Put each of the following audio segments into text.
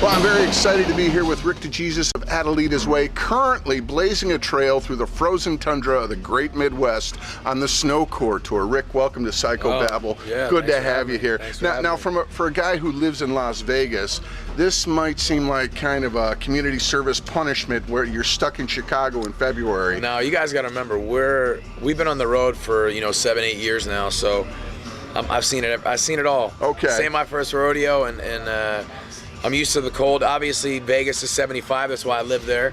Well, I'm very excited to be here with Rick DeJesus of AdelitasWay, currently blazing a trail through the frozen tundra of the Great Midwest on the Snow Core Tour. Rick, welcome to Psychobabble. Yeah, good to have you here. Now, me. for a guy who lives in Las Vegas, this might seem like kind of a community service punishment where you're stuck in Chicago in February. Now, you guys got to remember, we've been on the road for 7-8 years now, so I've seen it. I've seen it all. Okay. Same my first rodeo, and I'm used to the cold. Obviously, Vegas is 75. That's why I live there.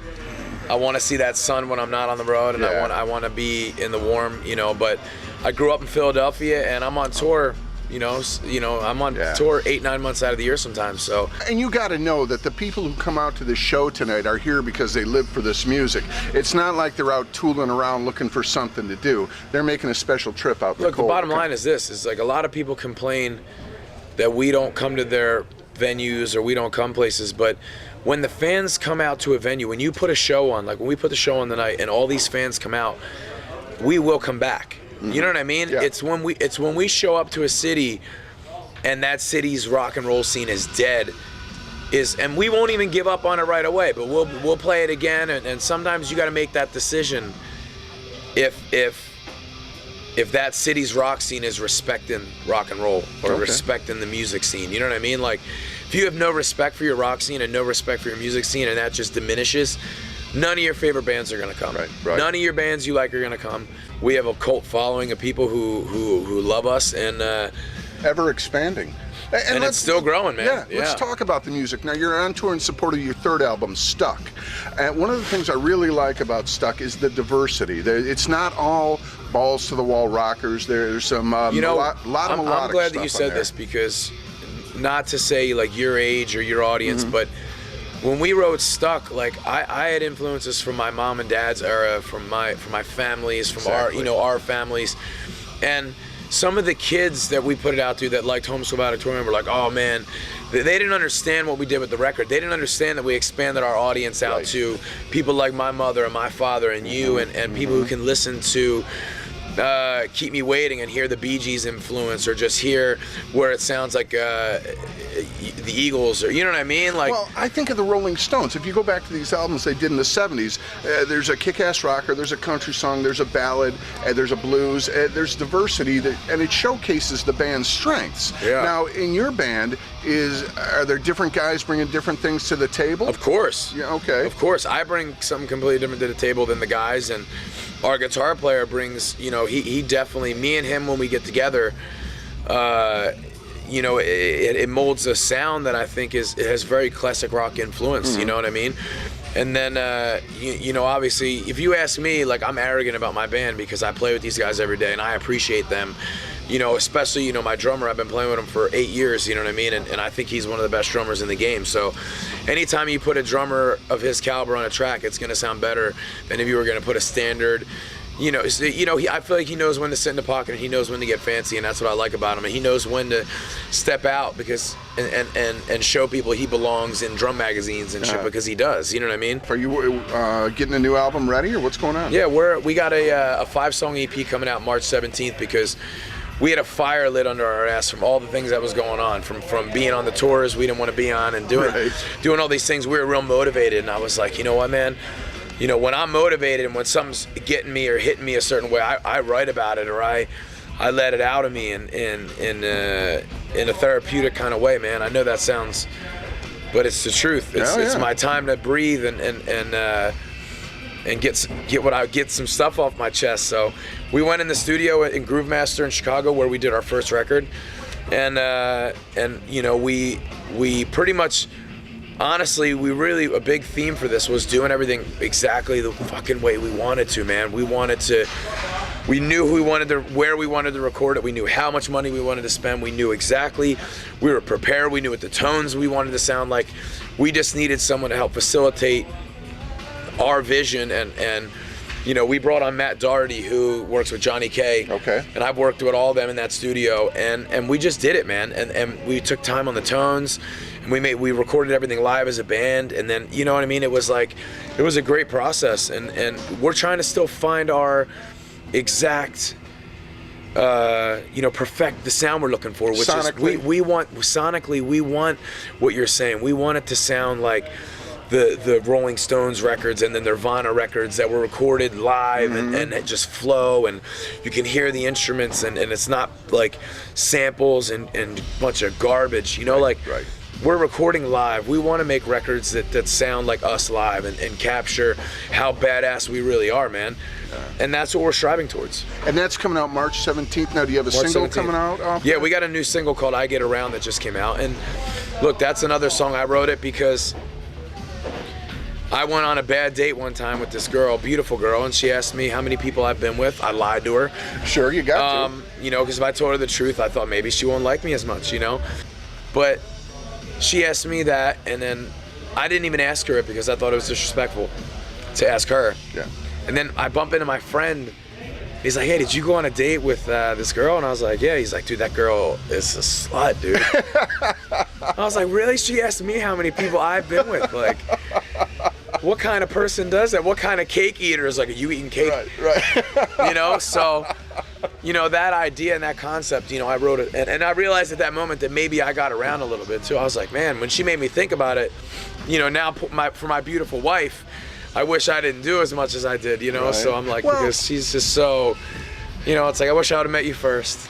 I want to see that sun when I'm not on the road, and I want to be in the warm. But I grew up in Philadelphia, and I'm on tour. I'm on tour 8-9 months out of the year sometimes. So. And you got to know that the people who come out to the show tonight are here because they live for this music. It's not like they're out tooling around looking for something to do. They're making a special trip out. Look, the bottom line is this: is like a lot of people complain that we don't come to their venues or we don't come places, but when the fans come out to a venue, when you put a show on, like when we put the show on tonight and all these fans come out, we will come back. You know what I mean? Yeah. It's when we show up to a city and that city's rock and roll scene is dead, and we won't even give up on it right away, but we'll play it again, and sometimes you got to make that decision if that city's rock scene is respecting rock and roll or respecting the music scene. You know what I mean? Like, if you have no respect for your rock scene and no respect for your music scene, and that just diminishes, none of your favorite bands are gonna come. Right. None of your bands you like are gonna come. We have a cult following of people who love us, and ever expanding. And it's still growing, man. Yeah, let's talk about the music. Now, you're on tour in support of your third album, Stuck. And one of the things I really like about Stuck is the diversity. It's not all balls to the wall rockers. There's some lot of melodic I'm glad that you said there. this, because not to say like your age or your audience, but when we wrote Stuck, like I had influences from my mom and dad's era, from my families, from our families, and some of the kids that we put it out to that liked Homeschool Auditorium were like, oh man, they didn't understand what we did with the record. They didn't understand that we expanded our audience out to people like my mother and my father and you, and people who can listen to Keep Me Waiting and hear the Bee Gees influence, or just hear where it sounds like the Eagles, or you know what I mean? Like, well, I think of the Rolling Stones. If you go back to these albums they did in the 70s, there's a kick-ass rocker, there's a country song, there's a ballad, there's a blues, there's diversity, and it showcases the band's strengths. Yeah. Now, in your band, are there different guys bringing different things to the table? Of course. Yeah, okay. Of course. I bring something completely different to the table than the guys, and our guitar player brings, he definitely, me and him when we get together, it molds a sound that I think has very classic rock influence. You know what I mean? And then, obviously, if you ask me, like, I'm arrogant about my band because I play with these guys every day and I appreciate them. Especially, my drummer, I've been playing with him for 8 years, you know what I mean? And I think he's one of the best drummers in the game. So anytime you put a drummer of his caliber on a track, it's going to sound better than if you were going to put a standard. I feel like he knows when to sit in the pocket and he knows when to get fancy, and that's what I like about him. And he knows when to step out because and show people he belongs in drum magazines and shit, because he does. You know what I mean? Are you getting a new album ready, or what's going on? Yeah, we got a 5-song EP coming out March 17th because we had a fire lit under our ass from all the things that was going on, from being on the tours we didn't want to be on, and doing all these things. We were real motivated, and I was like, you know what, man? When I'm motivated and when something's getting me or hitting me a certain way, I write about it, or I let it out of me in a therapeutic kind of way, man. I know that sounds, but it's the truth. It's my time to breathe and get some stuff off my chest. So we went in the studio in Groove Master in Chicago where we did our first record, and we pretty much. Honestly, a big theme for this was doing everything exactly the fucking way we wanted to, man. We knew where we wanted to record it. We knew how much money we wanted to spend. We knew exactly, we were prepared. We knew what the tones we wanted to sound like. We just needed someone to help facilitate our vision and You know, we brought on Matt Doherty, who works with Johnny K. Okay. And I've worked with all of them in that studio, and we just did it, man. And we took time on the tones, and we recorded everything live as a band, and then, you know what I mean? It was a great process, and we're trying to still find our exact, perfect the sound we're looking for, which sonically. is we want sonically, we want what you're saying. We want it to sound like the Rolling Stones records and the Nirvana records that were recorded live, and it just flow, and you can hear the instruments, and it's not like samples and a bunch of garbage, you know, right. We're recording live. We want to make records that sound like us live and capture how badass we really are, man. And that's what we're striving towards. And that's coming out March 17th. Now, do you have a March single 17th. coming out? Yeah, we got a new single called I Get Around that just came out. And look, that's another song. I wrote it because I went on a bad date one time with this girl, beautiful girl, and she asked me how many people I've been with. I lied to her. Sure, you got to. You know, because if I told her the truth, I thought maybe she won't like me as much, you know? But she asked me that, and then I didn't even ask her it because I thought it was disrespectful to ask her. Yeah. And then I bump into my friend. He's like, hey, did you go on a date with this girl? And I was like, yeah. He's like, dude, that girl is a slut, dude. I was like, really? She asked me how many people I've been with. Like, what kind of person does that? What kind of cake eater is like, are you eating cake? Right. You know, so, you know, that idea and that concept, you know, I wrote it. And I realized at that moment that maybe I got around a little bit too. I was like, man, when she made me think about it, you know, now for my beautiful wife, I wish I didn't do as much as I did, you know? Right. So I'm like, because she's just so, you know, it's like, I wish I would have met you first.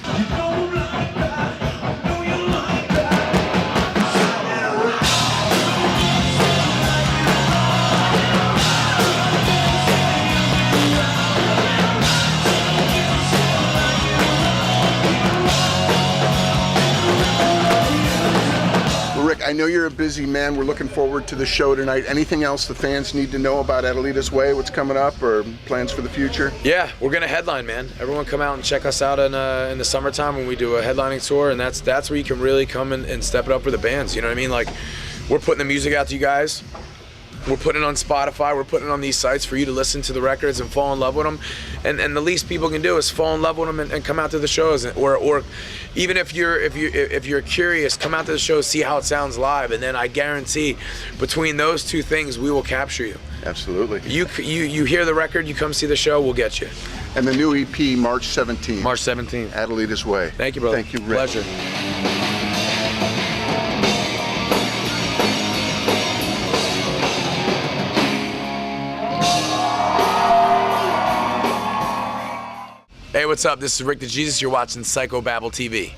I know you're a busy man. We're looking forward to the show tonight. Anything else the fans need to know about Adelitas Way, what's coming up, or plans for the future? Yeah, we're going to headline, man. Everyone come out and check us out in the summertime when we do a headlining tour, and that's where you can really come and step it up for the bands, you know what I mean? Like, we're putting the music out to you guys. We're putting it on Spotify. We're putting it on these sites for you to listen to the records and fall in love with them. And the least people can do is fall in love with them and come out to the shows. Or even if you're curious, come out to the show, see how it sounds live, and then I guarantee between those two things, we will capture you. Absolutely. You hear the record, you come see the show, we'll get you. And the new EP, March 17th. March 17th. Adelitas Way. Thank you, brother. Thank you, Rick. Pleasure. Hey, what's up? This is Rick the Jesus. You're watching Psychobabble TV.